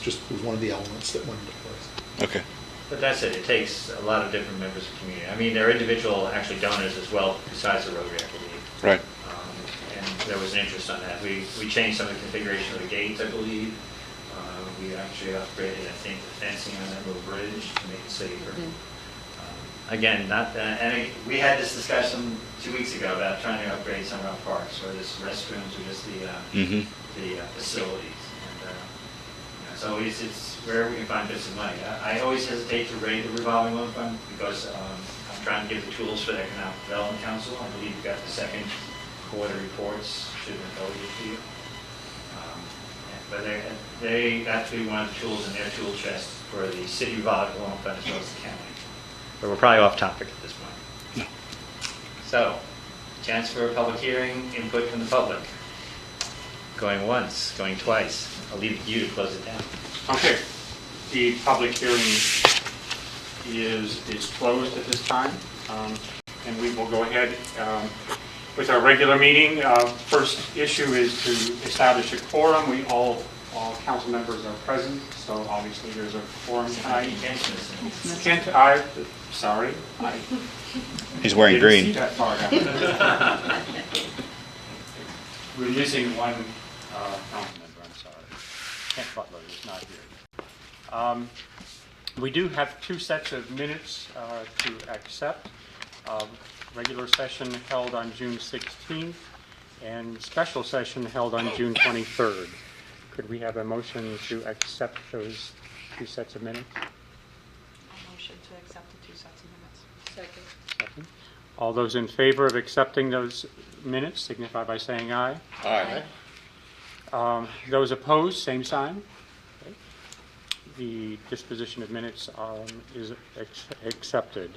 was one of the elements that went into place. Okay. But that's it. It takes a lot of different members of the community. I mean, there are individual actually donors as well besides the Rotary, I believe. Right. And there was an interest on that. We changed some of the configuration of the gates, I believe. We actually upgraded, I think, the fencing on that little bridge to make it safer. Again, and we had this discussion 2 weeks ago about trying to upgrade some of our parks, whether it's restrooms or just the facilities. And so it's where we can find bits of money. I always hesitate to raid the revolving loan fund because I'm trying to give the tools for the Economic Development Council. I believe you've got the second quarter reports should have been forwarded to you. But they actually one of the tools in their tool chest for the city revolving loan fund as well as the county. But we're probably off topic at this point. No. So, chance for a public hearing, input from the public. Going once, going twice. I'll leave it to you to close it down. Okay. The public hearing is closed at this time, and we will go ahead with our regular meeting. First issue is to establish a quorum. All council members are present, so obviously there's a quorum tonight. Sorry. He's wearing didn't green. see that far down. We're missing one council member, I'm sorry. Kent Butler is not here. We do have 2 sets of minutes to accept. Regular session held on June 16th and special session held on June 23rd. Could we have a motion to accept those 2 sets of minutes? A motion to accept the 2 sets of minutes. Second. All those in favor of accepting those minutes signify by saying aye. Aye. Those opposed, same sign. Okay. The disposition of minutes is accepted.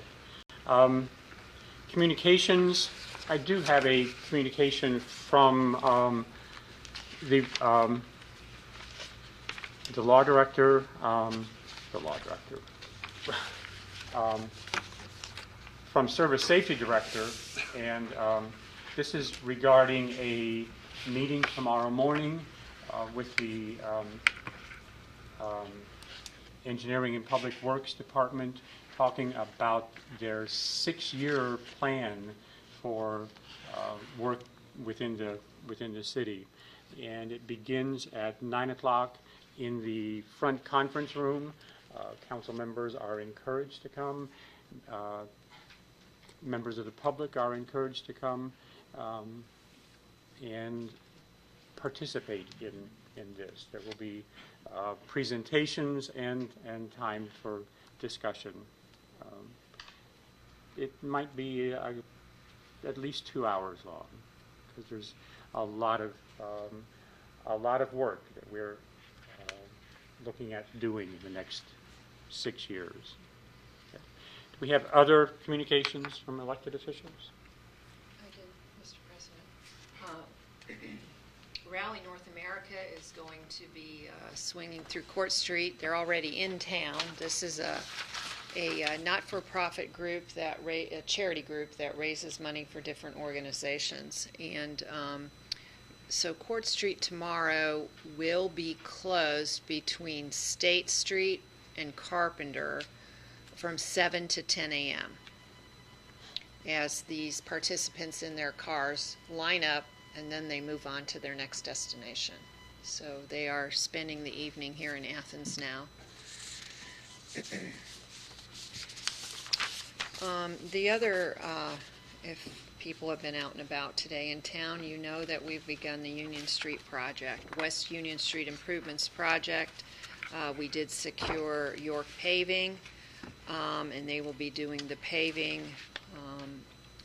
Communications. I do have a communication from the law director. From Service Safety Director, and this is regarding a meeting tomorrow morning with the Engineering and Public Works Department, talking about their 6-year plan for work within the city, and it begins at 9 o'clock in the front conference room. Council members are encouraged to come. Members of the public are encouraged to come and participate in this. There will be presentations and time for discussion. It might be at least 2 hours long because there's a lot of work that we're looking at doing in the next 6 years. Okay. Do we have other communications from elected officials? I did, Mr. President. Rally North America is going to be swinging through Court Street. They're already in town. This is a not-for-profit group, a charity group that raises money for different organizations. And so Court Street tomorrow will be closed between State Street and Carpenter from 7 to 10 a.m. as these participants in their cars line up and then they move on to their next destination. So they are spending the evening here in Athens now. The other, if people have been out and about today in town, you know that we've begun the Union Street project, West Union Street Improvements Project. We did secure York Paving, and they will be doing the paving.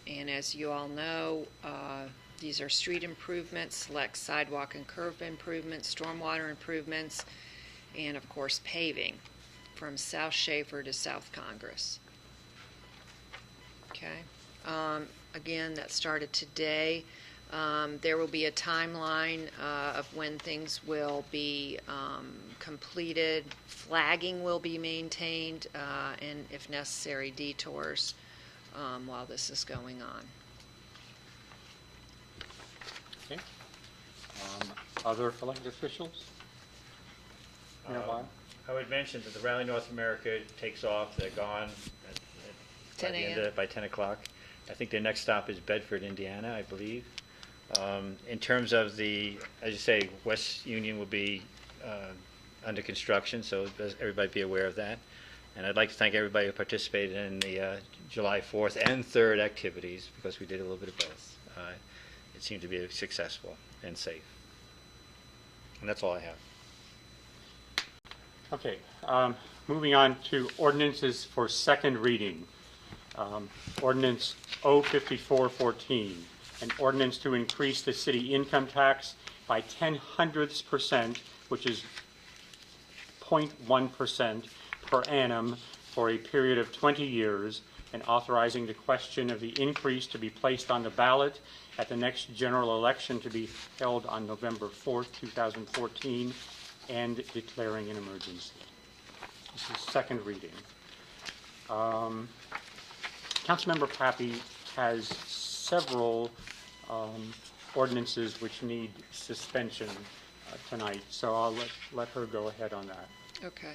And as you all know, these are street improvements, select sidewalk and curb improvements, stormwater improvements, and of course paving from South Schaefer to South Congress. Okay. Again, that started today. There will be a timeline of when things will be completed. Flagging will be maintained, and if necessary, detours while this is going on. Okay. Other elected officials? I would mention that the Rally North America takes off. They're gone at, 10 a.m. by 10 o'clock. I think their next stop is Bedford, Indiana, I believe. In terms of the, as you say, West Union will be under construction, so everybody be aware of that. And I'd like to thank everybody who participated in the July 4th and 3rd activities, because we did a little bit of both. It seemed to be successful and safe. And that's all I have. Okay, moving on to ordinances for second reading. Ordinance 05414, an ordinance to increase the city income tax by 0.1%, which is 0.1% per annum for a period of 20 years, and authorizing the question of the increase to be placed on the ballot at the next general election to be held on November 4th, 2014, and declaring an emergency. This is second reading. Councilmember Pappy has several ordinances which need suspension tonight, so I'll let her go ahead on that. Okay.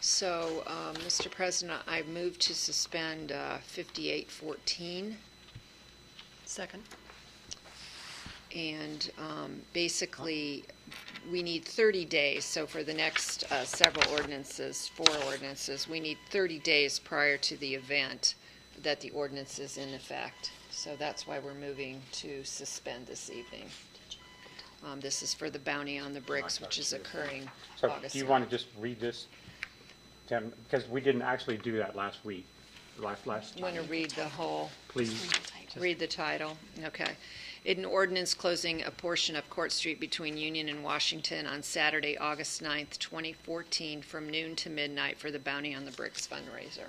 So, Mr. President, I move to suspend 5814. Second. And basically, we need 30 days. So for the next several ordinances, 4 ordinances, we need 30 days prior to the event that the ordinance is in effect. So that's why we're moving to suspend this evening. This is for the bounty on the bricks, which is occurring So August do you 9th. want to just read this, Tim? Because we didn't actually do that last week, last You want to time. read the whole? Please. Read the title. Okay. An ordinance closing a portion of Court Street between Union and Washington on Saturday, August 9th, 2014, from noon to midnight for the Bounty on the Bricks fundraiser.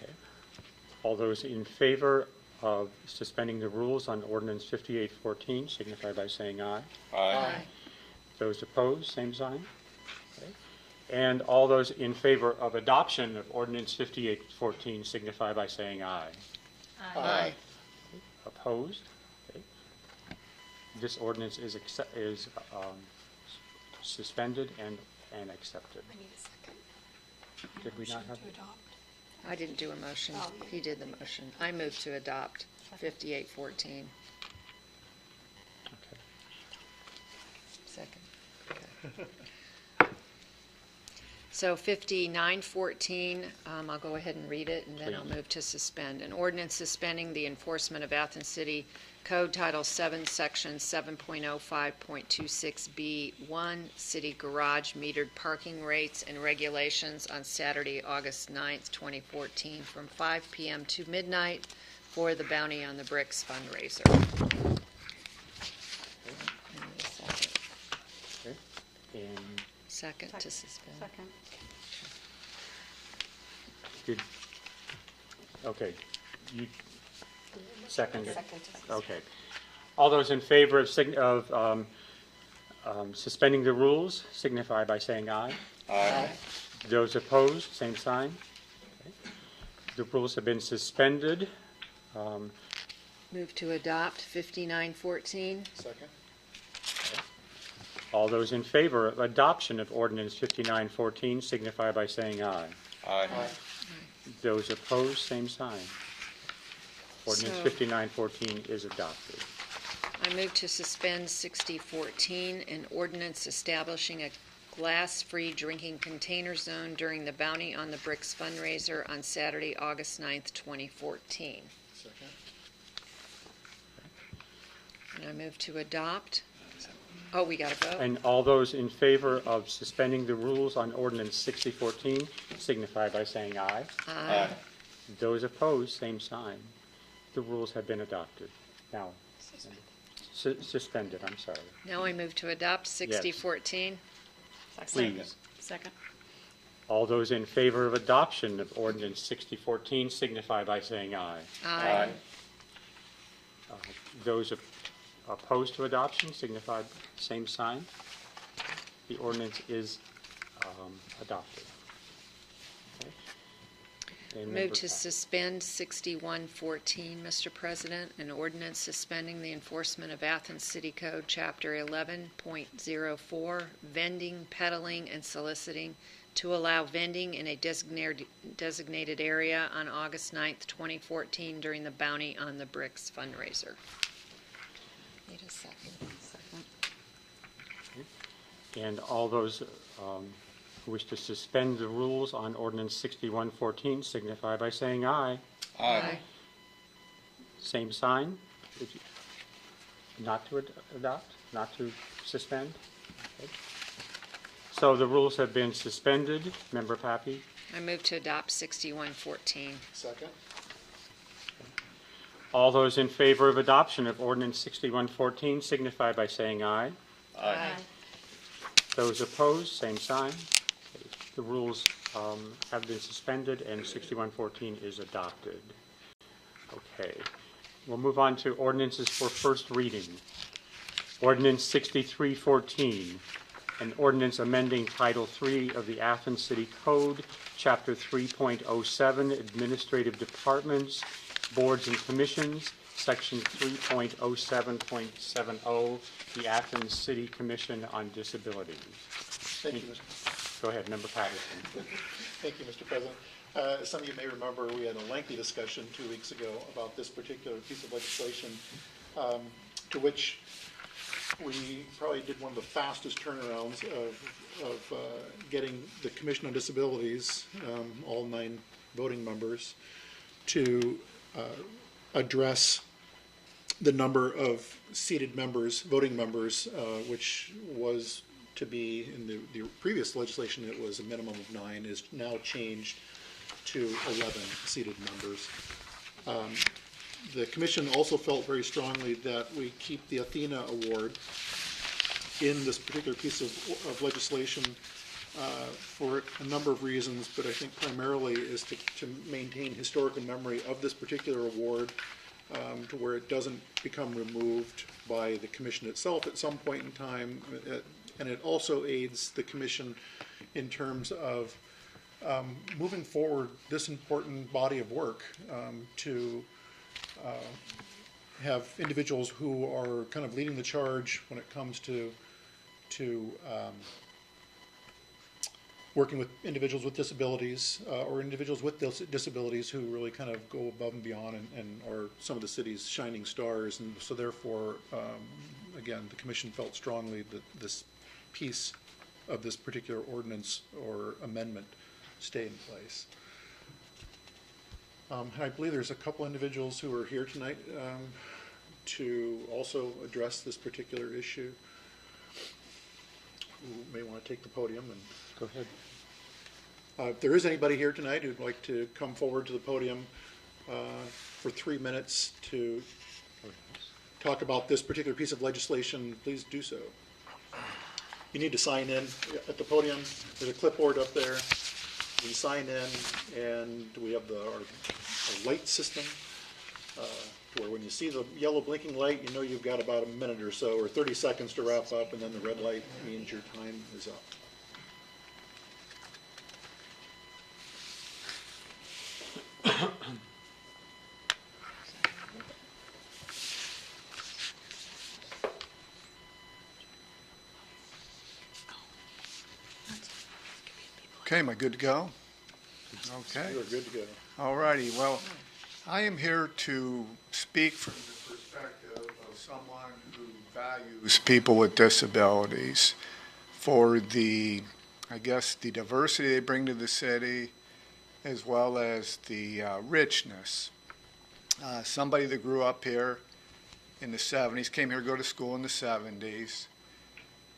Okay. All those in favor of suspending the rules on ordinance 5814 signify by saying aye. Aye. Those opposed, same sign. Okay. And all those in favor of adoption of ordinance 5814 signify by saying aye. Aye. Opposed? Okay. This ordinance is suspended and accepted. I need a second. Did we not have? To adopt. I didn't do a motion. Oh. He did the motion. I moved to adopt 5814. Okay. Second. Okay. So 5914, I'll go ahead and read it, and then I'll Please. move to suspend. An ordinance suspending the enforcement of Athens City Code Title 7, Section 7.05.26B1, City Garage Metered Parking Rates and Regulations on Saturday, August 9th, 2014, from 5 p.m. to midnight for the Bounty on the Bricks fundraiser. Okay. And Second to suspend. Second. did, okay, you second it? Second. Okay. All those in favor of suspending the rules signify by saying aye. Aye. Those opposed, same sign. Okay. The rules have been suspended. Move to adopt 5914. Second? All those in favor of adoption of ordinance 5914 signify by saying aye. Aye. Those opposed, same sign. Ordinance So- 5914 is adopted. I move to suspend 6014, an ordinance establishing a glass-free drinking container zone during the Bounty on the Bricks fundraiser on Saturday, August 9th, 2014. Second? And I move to adopt. Oh, we got to vote? And all those in favor of suspending the rules on ordinance 6014 signify by saying aye. Aye. Those opposed, same sign. The rules have been adopted. Now, suspended, I'm sorry. Now I move to adopt 6014. Please. Second. All those in favor of adoption of ordinance 6014 signify by saying aye. Aye. Those opposed to adoption signify same sign. The ordinance is adopted. Okay. And Move Member to Pat. suspend 6114, Mr. President, an ordinance suspending the enforcement of Athens City Code, Chapter 11.04, vending, peddling, and soliciting to allow vending in a designated area on August 9th, 2014 during the Bounty on the Bricks fundraiser. Need a second. And all those who wish to suspend the rules on ordinance 6114 signify by saying aye. Aye. Same sign. Not to adopt, not to suspend. Okay. So the rules have been suspended. Member Pappy, I move to adopt 6114. Second? all those in favor of adoption of ordinance 6114 signify by saying aye. Aye. Those opposed, same sign. Okay. The rules have been suspended and 6114 is adopted. Okay. We'll move on to ordinances for first reading. Ordinance 6314, an ordinance amending Title III of the Athens City Code, Chapter 3.07, Administrative Departments, Boards and Commissions, Section 3.07.70, the Athens City Commission on Disabilities. Thank you, Mr. Go ahead, Member Patterson. Thank you, Mr. President. Some of you may remember we had a lengthy discussion 2 weeks ago about this particular piece of legislation, to which we probably did one of the fastest turnarounds of getting the Commission on Disabilities, all 9 voting members, to address the number of seated members, voting members, which was to be, in the previous legislation, it was a minimum of 9, is now changed to 11 seated members. The Commission also felt very strongly that we keep the Athena Award in this particular piece of legislation for a number of reasons, but I think primarily is to maintain historical memory of this particular award, to where it doesn't become removed by the Commission itself at some point in time, and it also aids the Commission in terms of moving forward this important body of work, to have individuals who are kind of leading the charge when it comes to working with individuals with disabilities, or individuals with disabilities who really kind of go above and beyond and are some of the city's shining stars. And so therefore, again, the Commission felt strongly that this piece of this particular ordinance or amendment stay in place. And I believe there's a couple individuals who are here tonight to also address this particular issue, who may want to take the podium. And Go ahead. if there is anybody here tonight who'd like to come forward to the podium for 3 minutes to talk about this particular piece of legislation, please do so. You need to sign in at the podium. There's a clipboard up there. You can sign in, and we have our light system, where when you see the yellow blinking light, you know you've got about a minute or so, or 30 seconds to wrap up, and then the red light means your time is up. Okay, am I good to go? Okay. You're good to go. All righty. Well, I am here to speak from the perspective of someone who values people with disabilities for the diversity they bring to the city, as well as the richness. Somebody that grew up here in the 70s, came here to go to school in the 70s,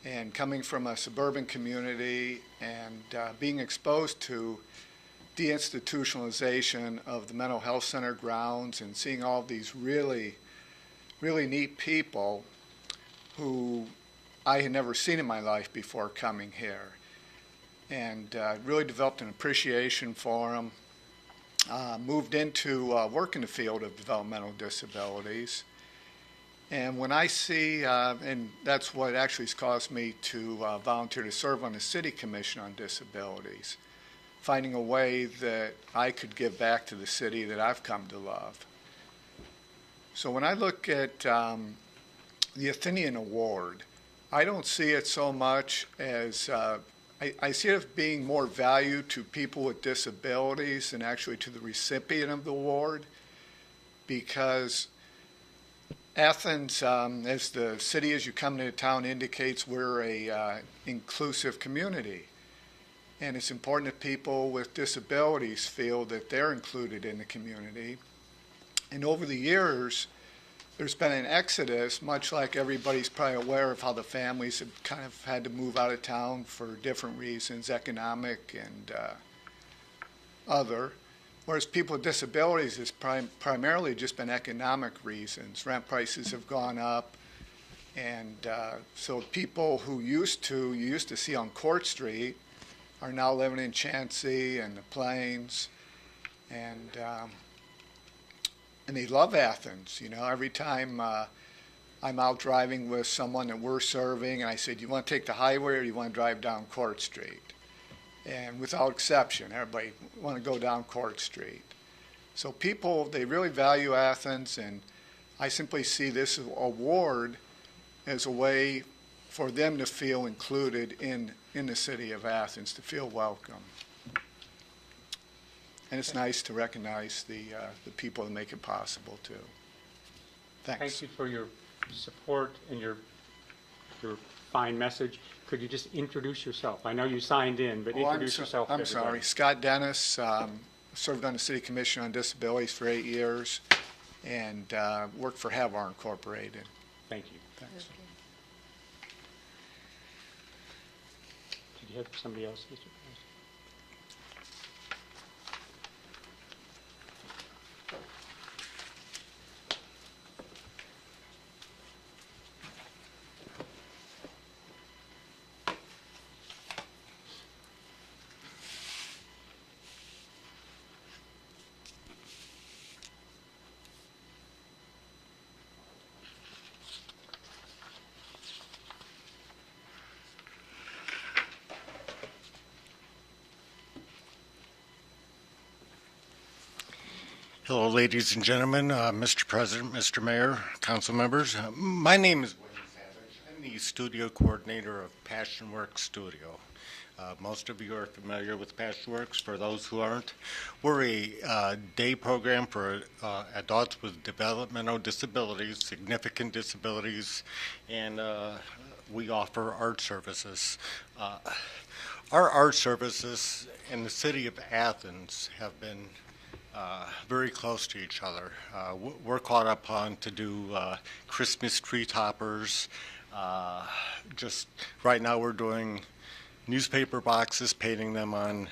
and coming from a suburban community and being exposed to deinstitutionalization of the mental health center grounds and seeing all these really, really neat people who I had never seen in my life before coming here. And really developed an appreciation for them. Moved into work in the field of developmental disabilities. And when I see, and that's what actually has caused me to volunteer to serve on the City Commission on Disabilities. finding a way that I could give back to the city that I've come to love. So when I look at the Athenian Award, I don't see it so much as, I see it as being more value to people with disabilities than actually to the recipient of the award, because Athens, as the city as you come into town indicates, we're a inclusive community. And it's important that people with disabilities feel that they're included in the community. And over the years, there's been an exodus, much like everybody's probably aware of how the families have kind of had to move out of town for different reasons, economic and other. Whereas people with disabilities has primarily just been economic reasons. Rent prices have gone up. And so people who you used to see on Court Street are now living in Chauncey and the Plains. And they love Athens. You know, every time I'm out driving with someone that we're serving, and I say, do you want to take the highway or do you want to drive down Court Street? And without exception, everybody want to go down Court Street. So people, they really value Athens, and I simply see this award as a way for them to feel included in the city of Athens, to feel welcome. And it's nice to recognize the people that make it possible, too. Thanks. Thank you for your support and your fine message. Could you just introduce yourself? I know you signed in, but introduce yourself to I'm everybody. sorry. Scott Dennis, served on the City Commission on Disabilities for 8 years, and worked for Havar Incorporated. Thank you. Thanks. Did you have somebody else, Mr. President? Hello, ladies and gentlemen, Mr. President, Mr. Mayor, council members. My name is Wayne Savage. I'm the studio coordinator of Passionworks Studio. Most of you are familiar with Passionworks. For those who aren't, we're a day program for adults with developmental disabilities, significant disabilities, and we offer art services. Our art services in the city of Athens have been very close to each other. We're caught upon to do Christmas tree toppers. Just right now we're doing newspaper boxes, painting them on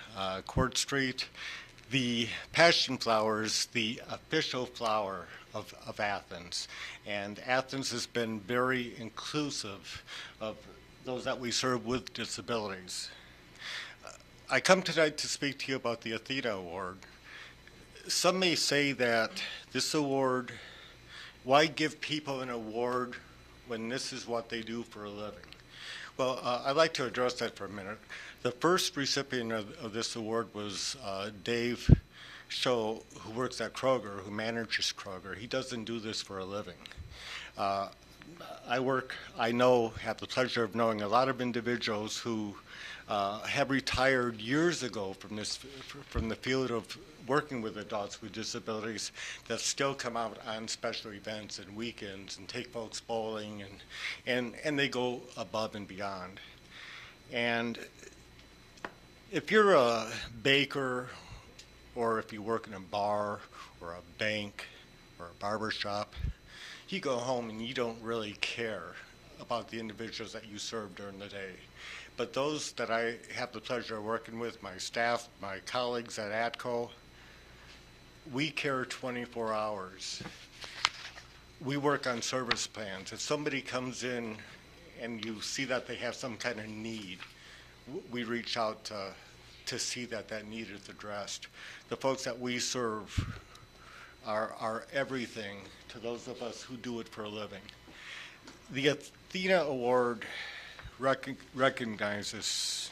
Court Street. The passion flower is the official flower of Athens, and Athens has been very inclusive of those that we serve with disabilities. I come tonight to speak to you about the Athena Award. Some may say that this award, why give people an award when this is what they do for a living? Well, I'd like to address that for a minute. The first recipient of this award was Dave Scho, who works at Kroger, who manages Kroger. He doesn't do this for a living. I have the pleasure of knowing a lot of individuals who have retired years ago from the field of working with adults with disabilities that still come out on special events and weekends and take folks bowling and they go above and beyond. And if you're a baker or if you work in a bar or a bank or a barber shop, you go home and you don't really care about the individuals that you serve during the day. But those that I have the pleasure of working with, my staff, my colleagues at ATCO, we care 24 hours. We work on service plans. If somebody comes in and you see that they have some kind of need, we reach out to see that need is addressed. The folks that we serve are everything to those of us who do it for a living. The Athena Award recognizes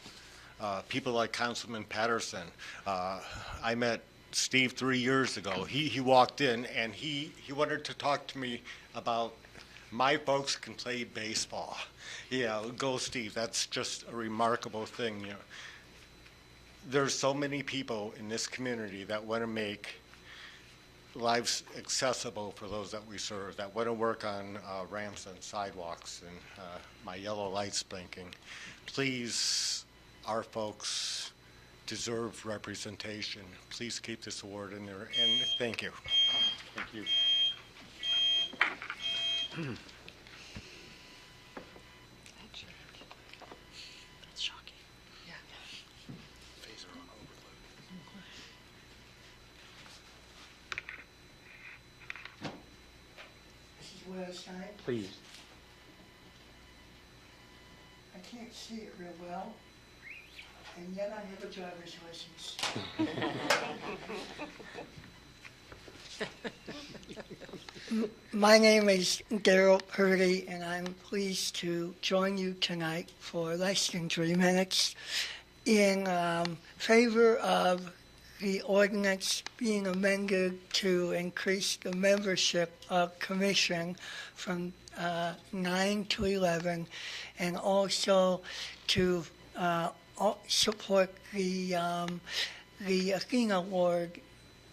People like Councilman Patterson. I met Steve 3 years ago. He walked in and he wanted to talk to me about my folks can play baseball. Yeah, go Steve. That's just a remarkable thing. You know, there's so many people in this community that want to make lives accessible for those that we serve, that want to work on ramps and sidewalks and my yellow lights blinking. Please, our folks deserve representation. Please keep this award in there, and thank you. Thank you. That's shocking. This is where I sign. Please. I can't see it real well, and yet I have a driver's license. My name is Daryl Purdy, and I'm pleased to join you tonight for less than 3 minutes in favor of the ordinance being amended to increase the membership of commission from 9 to 11, and also to support the Athena Award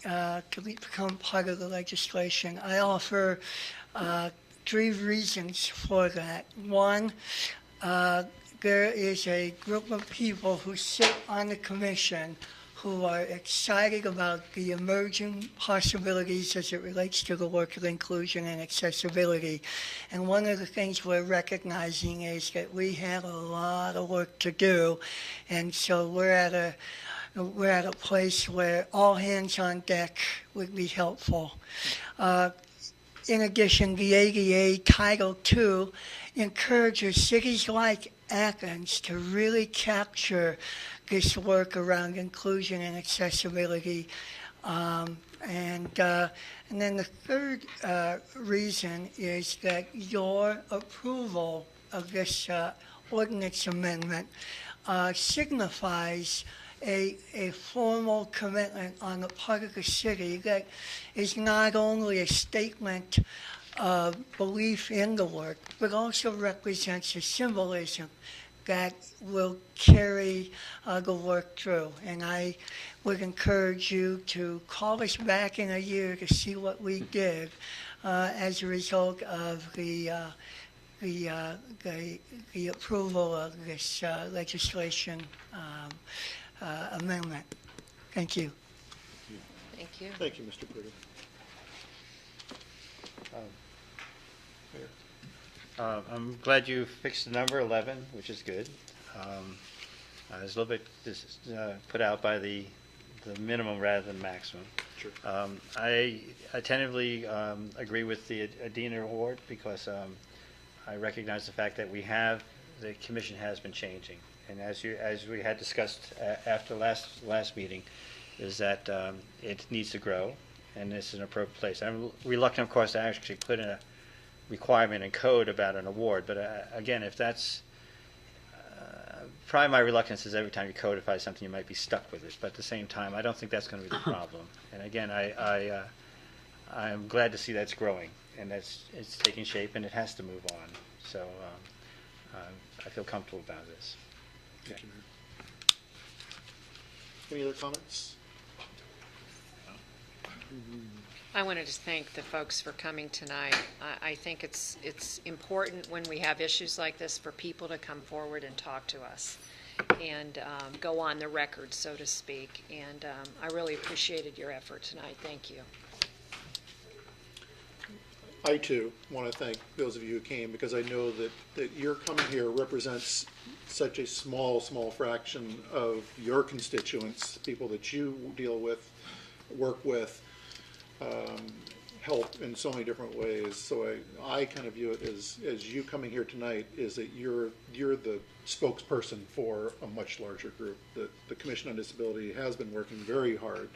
to become part of the legislation. I offer 3 reasons for that. One, there is a group of people who sit on the commission who are excited about the emerging possibilities as it relates to the work of inclusion and accessibility. And one of the things we're recognizing is that we have a lot of work to do, and so we're at a place where all hands on deck would be helpful. In addition, the ADA Title II encourages cities like Athens to really capture this work around inclusion and accessibility. And then the third reason is that your approval of this ordinance amendment signifies a formal commitment on the part of the city that is not only a statement of belief in the work, but also represents a symbolism that will carry the work through. And I would encourage you to call us back in a year to see what we did as a result of the approval of this legislation amendment. Thank you. Thank you. Thank you, Mr. Pruder. Mayor. I'm glad you fixed the number 11, which is good. I was a little bit put out by the minimum rather than maximum. Sure. I tentatively agree with the Adina Award because I recognize the fact that the commission has been changing. And as we had discussed after last meeting, is that it needs to grow, and it's an appropriate place. I'm reluctant, of course, to actually put in a requirement in code about an award, but again, if that's probably my reluctance is every time you codify something, you might be stuck with it. But at the same time, I don't think that's going to be the problem. And again, I'm glad to see that's growing and it's taking shape, and it has to move on. So I feel comfortable about this. Thank you, Mayor. Any other comments? I wanted to thank the folks for coming tonight. I think it's important when we have issues like this for people to come forward and talk to us and go on the record, so to speak. And I really appreciated your effort tonight. Thank you. I, too, want to thank those of you who came, because I know that your coming here represents such a small kind of your constituents, people that you deal with, work with, help in so many different ways. So I kind of view it as you coming here tonight is that you're the spokesperson for a much larger group. The Commission on Disability has been working very hard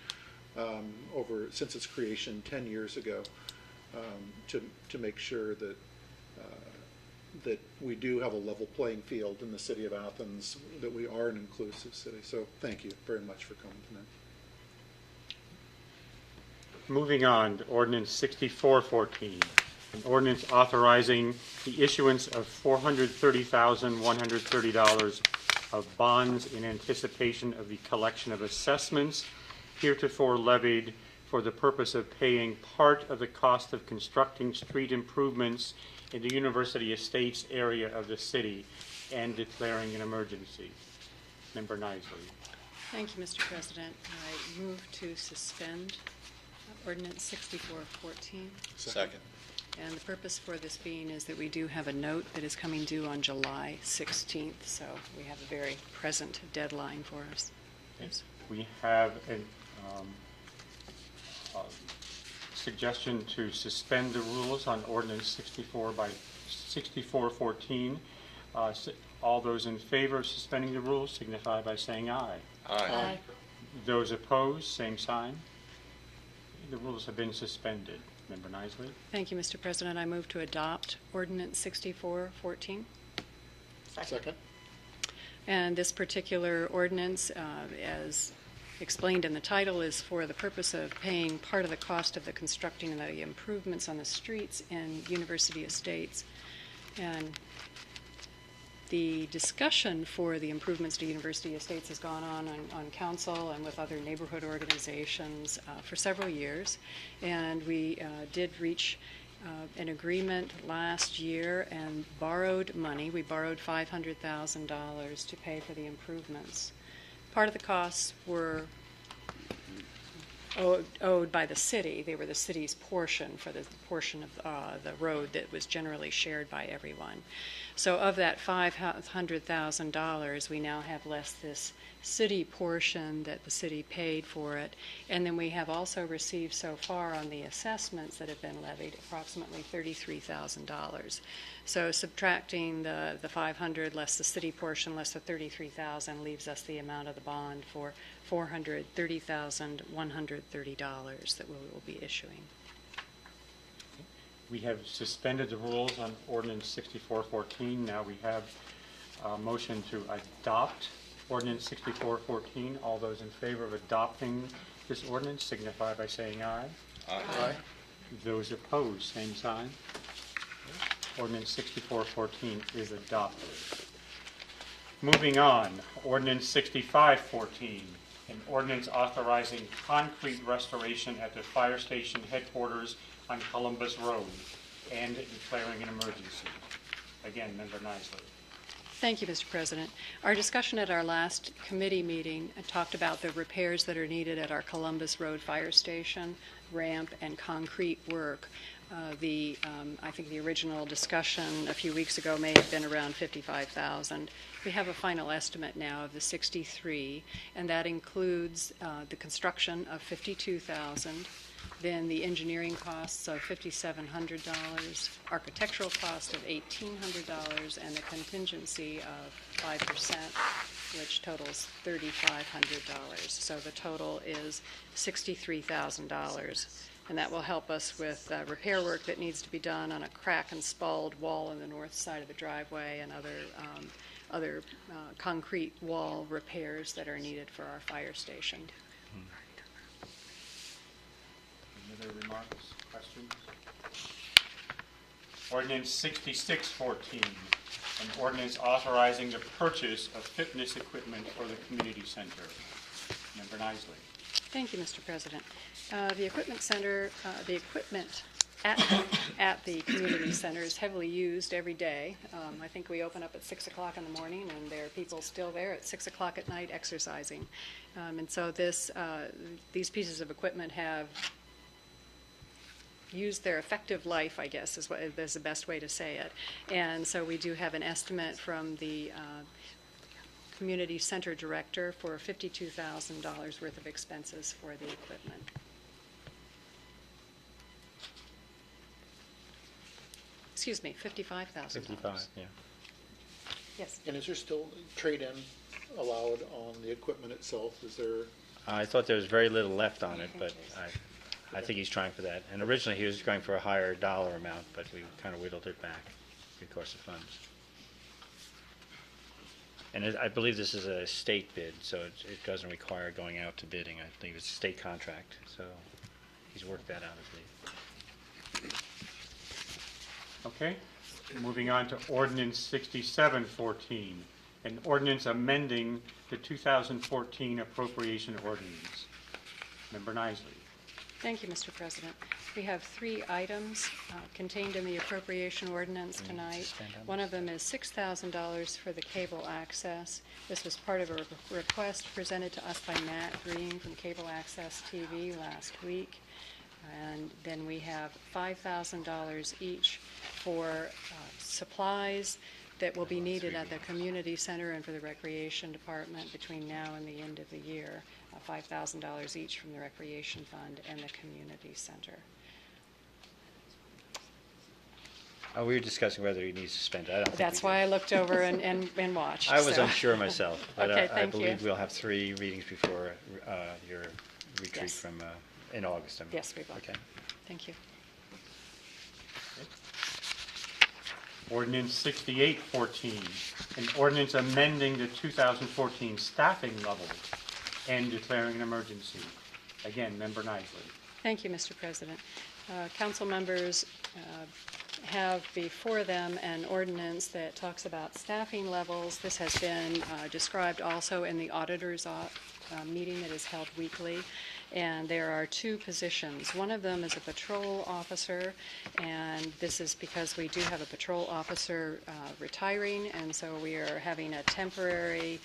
since its creation 10 years ago to make sure that that we do have a level playing field in the city of Athens, that we are an inclusive city. So thank you very much for coming tonight. Moving on to ordinance 6414, an ordinance authorizing the issuance of $430,130 of bonds in anticipation of the collection of assessments heretofore levied for the purpose of paying part of the cost of constructing street improvements in the University Estates area of the city and declaring an emergency. Member Nisley. Thank you, Mr. President. I move to suspend ordinance 6414. Second. And the purpose for this being is that we do have a note that is coming due on July 16th, so we have a very present deadline for us. Yes. We have a suggestion to suspend the rules on ordinance 6414. All those in favor of suspending the rules signify by saying aye. Aye. Those opposed, same sign. The rules have been suspended. Member Nisley. Thank you, Mr. President. I move to adopt ordinance 6414. Second. And this particular ordinance, as explained in the title, is for the purpose of paying part of the cost of the constructing the improvements on the streets in University Estates. And the discussion for the improvements to University Estates has gone on council and with other neighborhood organizations for several years. And we did reach an agreement last year and borrowed money. We borrowed $500,000 to pay for the improvements. Part of the costs were owed by the city. They were the city's portion for the portion of the road that was generally shared by everyone. So of that $500,000, we now have less this city portion that the city paid for it. And then we have also received so far on the assessments that have been levied approximately $33,000. So subtracting the 500 less the city portion less the 33,000 leaves us the amount of the bond for $430,130 that we will be issuing. We have suspended the rules on ordinance 6414. Now we have a motion to adopt ordinance 6414. All those in favor of adopting this ordinance signify by saying aye. Aye. Those opposed, same sign. Ordinance 6414 is adopted. Moving on, ordinance 6514, an ordinance authorizing concrete restoration at the fire station headquarters on Columbus Road and declaring an emergency. Again, Member Nisley. Thank you, Mr. President. Our discussion at our last committee meeting talked about the repairs that are needed at our Columbus Road Fire Station, ramp, and concrete work. I think the original discussion a few weeks ago may have been around $55,000. We have a final estimate now of the 63, and that includes the construction of $52,000, then the engineering costs of $5,700, architectural cost of $1,800, and a contingency of 5%, which totals $3,500. So the total is $63,000. And that will help us with repair work that needs to be done on a crack and spalled wall on the north side of the driveway and other concrete wall repairs that are needed for our fire station. Any other remarks, questions? Ordinance 6614, an ordinance authorizing the purchase of fitness equipment for the community center. Member Nisley. Thank you, Mr. President. The equipment center, the equipment at the community center is heavily used every day. I think we open up at 6 o'clock in the morning, and there are people still there at 6 o'clock at night exercising. And so these pieces of equipment have used their effective life, I guess, is the best way to say it. And so we do have an estimate from the community center director for $52,000 worth of expenses for the equipment. Excuse me, $55,000. 55, yeah. Yes. And is there still trade-in allowed on the equipment itself? Is there? I thought there was very little left on it, but I think he's trying for that. And originally he was going for a higher dollar amount, but we kind of whittled it back. because of funds. And I believe this is a state bid, so it doesn't require going out to bidding. I think it's a state contract, so he's worked that out, I believe. Okay, moving on to ordinance 6714, an ordinance amending the 2014 appropriation ordinance. Member Nisley. Thank you, Mr. President. We have 3 items contained in the appropriation ordinance tonight. One of them is $6,000 for the cable access. This was part of a request presented to us by Matt Green from Cable Access TV last week. And then we have $5,000 each for supplies that will be needed at the community center and for the recreation department between now and the end of the year. $5,000 each from the recreation fund and the community center. We were discussing whether he needs to spend it. I don't think That's we why do. I looked over and watched. I was so. unsure myself, but Okay, I thank you. believe we'll have 3 readings before your retreat Yes. from in August. Yes, we will. Okay. Thank you. Ordinance 6814, an ordinance amending the 2014 staffing levels and declaring an emergency. Again, Member Nisley. Thank you, Mr. President. Council members have before them an ordinance that talks about staffing levels. This has been described also in the auditor's meeting that is held weekly. And there are 2 positions. One of them is a patrol officer, and this is because we do have a patrol officer retiring, and so we are having a temporary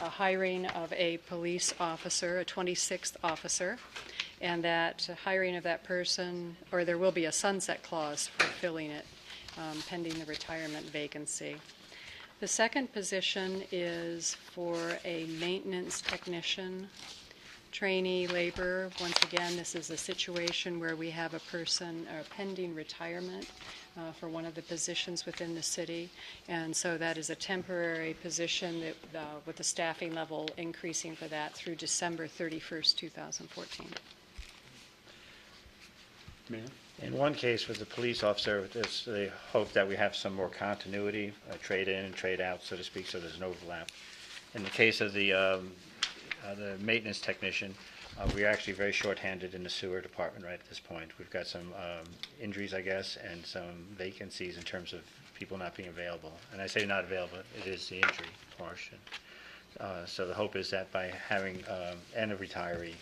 a hiring of a police officer, a 26th officer, and that hiring of that person, or there will be a sunset clause for filling it pending the retirement vacancy. The second position is for a maintenance technician, trainee labor. Once again, this is a situation where we have a person pending retirement for one of the positions within the city, and so that is a temporary position that with the staffing level increasing for that through December 31st, 2014. Mayor? In one case with the police officer, there's the hope that we have some more continuity, trade in and trade out, so to speak, so there's no overlap. In the case of the maintenance technician, we're actually very short-handed in the sewer department right at this point. We've got some injuries, I guess, and some vacancies in terms of people not being available. And I say not available, it is the injury portion. So the hope is that by having and a retiree,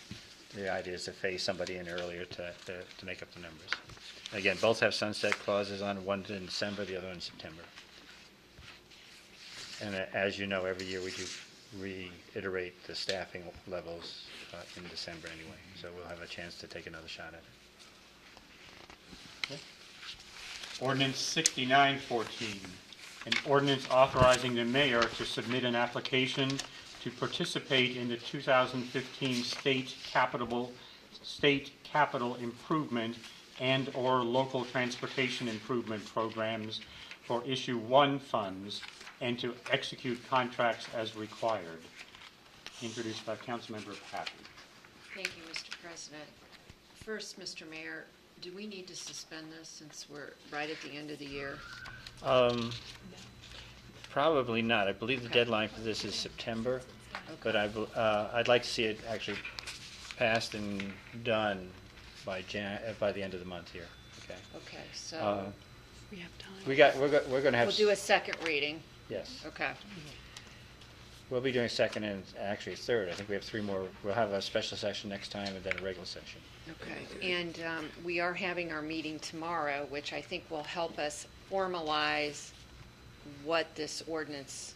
the idea is to phase somebody in earlier to make up the numbers. Again, both have sunset clauses on, one in December, the other in September. And as you know, every year we do reiterate the staffing levels in December anyway, so we'll have a chance to take another shot at it. Okay. Ordinance 6914, an ordinance authorizing the mayor to submit an application to participate in the 2015 state capital improvement and/or local transportation improvement programs for Issue 1 funds and to execute contracts as required. Introduced by Councilmember Pappy. Thank you, Mr. President. First, Mr. Mayor, do we need to suspend this since we're right at the end of the year? Probably not. I believe the deadline for this is September, but I'd like to see it actually passed and done by the end of the month here. Okay. Okay, so We have time. We're going to have. we'll do a second reading. Yes. Okay. We'll be doing second and actually third. I think we have 3 more. We'll have a special session next time and then a regular session. Okay. And we are having our meeting tomorrow, which I think will help us formalize what this ordinance,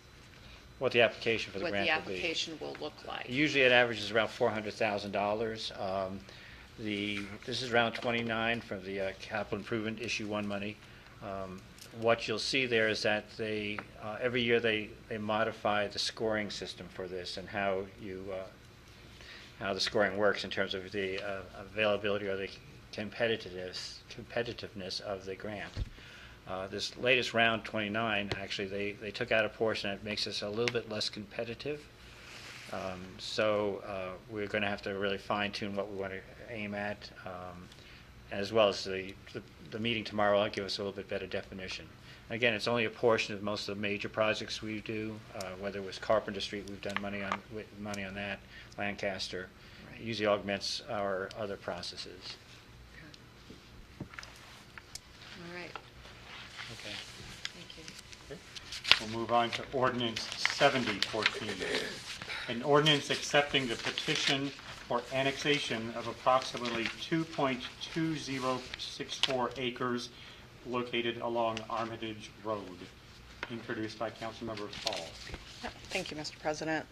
What the application for the what grant the will be. application will look like. Usually it averages around $400,000. This is round 29 from the capital improvement issue 1 money. What you'll see there is that they every year they modify the scoring system for this and how the scoring works in terms of the availability or the competitiveness of the grant. This latest round 29, actually, they took out a portion that makes us a little bit less competitive. So we're going to have to really fine-tune what we want to aim at. as well as the meeting tomorrow will give us a little bit better definition. Again, it's only a portion of most of the major projects we do, whether it was Carpenter Street, we've done money on that, Lancaster. Right. It usually augments our other processes. All right, Okay. thank you. We'll move on to ordinance 7014. An ordinance accepting the petition for annexation of approximately 2.2064 acres located along Armitage Road, introduced by Councilmember Paul. Thank you, Mr. President.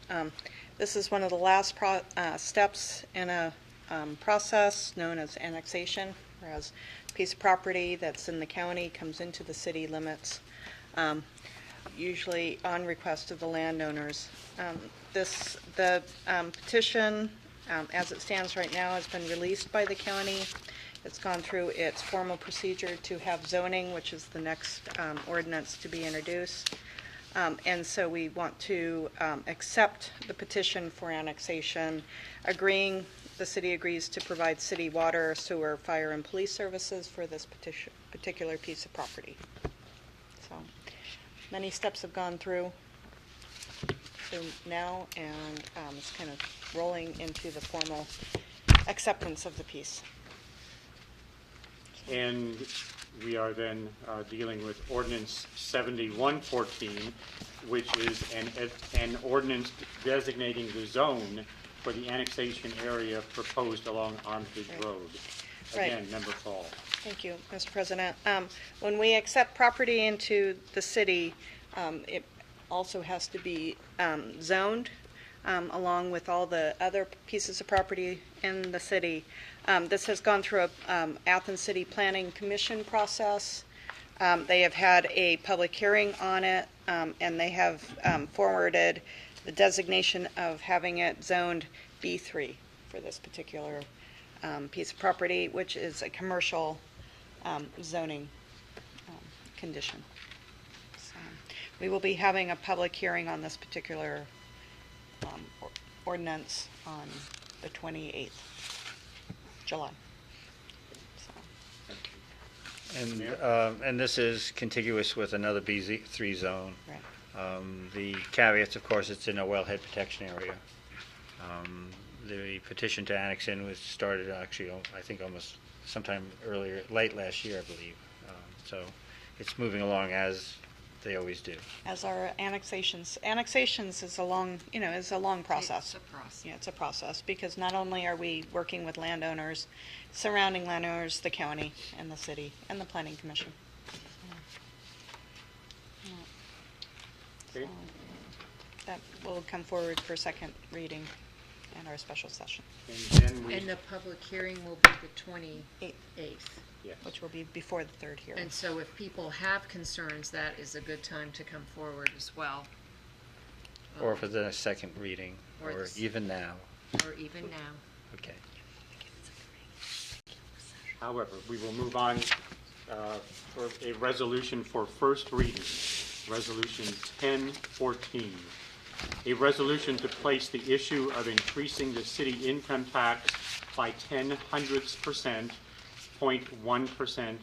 This is one of the last steps in a process known as annexation, whereas a piece of property that's in the county comes into the city limits, usually on request of the landowners. The petition, as it stands right now, has been released by the county. It's gone through its formal procedure to have zoning, which is the next ordinance to be introduced. And so we want to accept the petition for annexation, the city agrees to provide city water, sewer, fire, and police services for this particular piece of property. So many steps have gone through now, and it's kind of rolling into the formal acceptance of the piece. And we are then dealing with ordinance 7114, which is an ordinance designating the zone for the annexation area proposed along Armitage Road. Again, Member Fall. Thank you, Mr. President. When we accept property into the city, it also has to be zoned along with all the other pieces of property in the city. This has gone through a Athens City Planning Commission process. They have had a public hearing on it, and they have forwarded the designation of having it zoned B3 for this particular piece of property, which is a commercial zoning condition. So we will be having a public hearing on this particular ordinance on the 28th. July. And this is contiguous with another B3 zone. Right. The caveats, of course, it's in a wellhead protection area. The petition to annex in was started actually, I think, almost sometime earlier, late last year, I believe. So it's moving along as they always do. As our annexations is a long process. It's a process. Yeah, it's a process, because not only are we working with landowners, surrounding landowners, the county and the city and the planning commission. Okay. So that will come forward for second reading in our special session, And then we, And the public hearing will be the 28th. yes. which will be before the third hearing. And so if people have concerns, that is a good time to come forward as well. Or for the second reading, Or or the even now. Or even now. Okay. However, we will move on for a resolution for first reading. Resolution 1014. A resolution to place the issue of increasing the city income tax by 0.1% 0.1%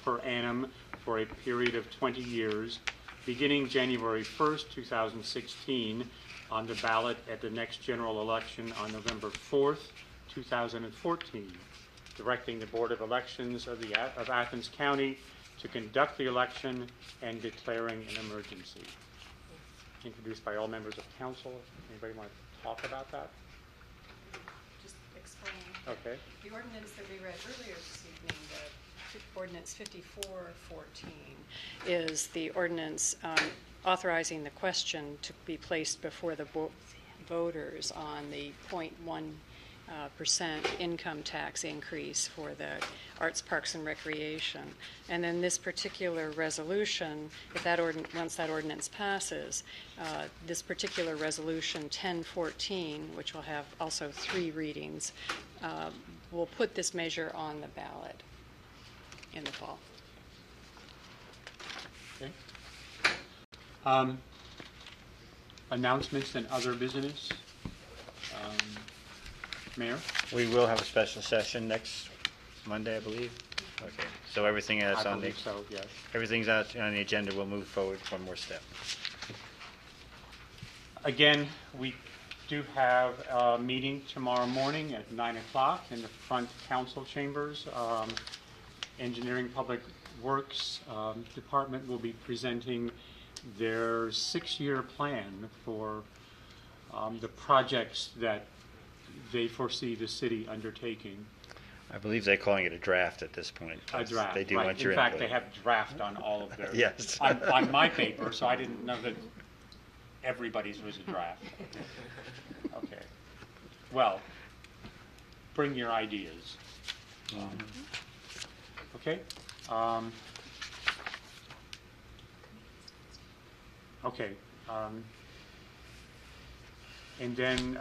per annum for a period of 20 years, beginning January 1st, 2016, on the ballot at the next general election on November 4th, 2014, directing the Board of Elections of Athens County to conduct the election and declaring an emergency. Introduced by all members of council. Anybody want to talk about that? Just explain. Okay. The ordinance that we read earlier this evening, the ordinance 5414, is the ordinance authorizing the question to be placed before the voters on the 0.1% income tax increase for the arts, parks, and recreation. And then this particular resolution, if that once that ordinance passes, this particular resolution 1014, which will have also 3 readings, will put this measure on the ballot in the fall. Okay. Announcements and other business. Mayor? We will have a special session next Monday, I believe? Okay, so everything that's I on the, believe so, yes. everything's out on the agenda, we'll move forward one more step. Again, we do have a meeting tomorrow morning at 9 o'clock in the front council chambers. Engineering Public Works Department will be presenting their 6-year plan for the projects that they foresee the city undertaking. I believe they're calling it a draft at this point. A draft, They do right. want your In fact, input. they have draft on all of their, Yes. on my paper, so I didn't know that everybody's was a draft. Okay. Well, bring your ideas. Okay? Okay. And then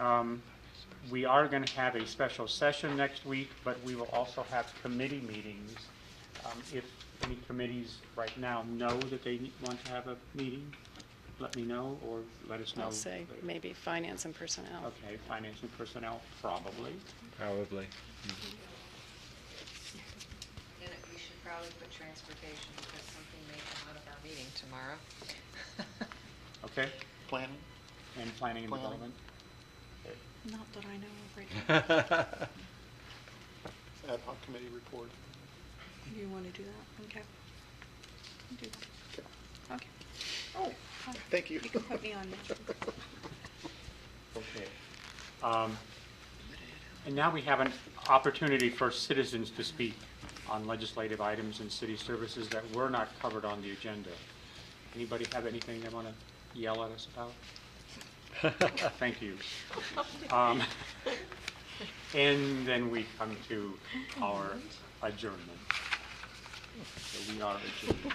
we are going to have a special session next week, but we will also have committee meetings. If any committees right now know that they want to have a meeting, let me know or let us know. I'll say maybe finance and personnel. Okay, finance and personnel, probably. Probably. And we should probably put transportation because something may come out of our meeting tomorrow. Okay, Planning? and planning and Planning. development. Not that I know of right now. Ad hoc committee report. You want to do that? Okay. I'll do that. Okay. Oh, fine. Thank you. You can put me on there. Okay. And now we have an opportunity for citizens to speak on legislative items and city services that were not covered on the agenda. Anybody have anything they want to yell at us about? Thank you. And then we come to our adjournment. So we are adjourned.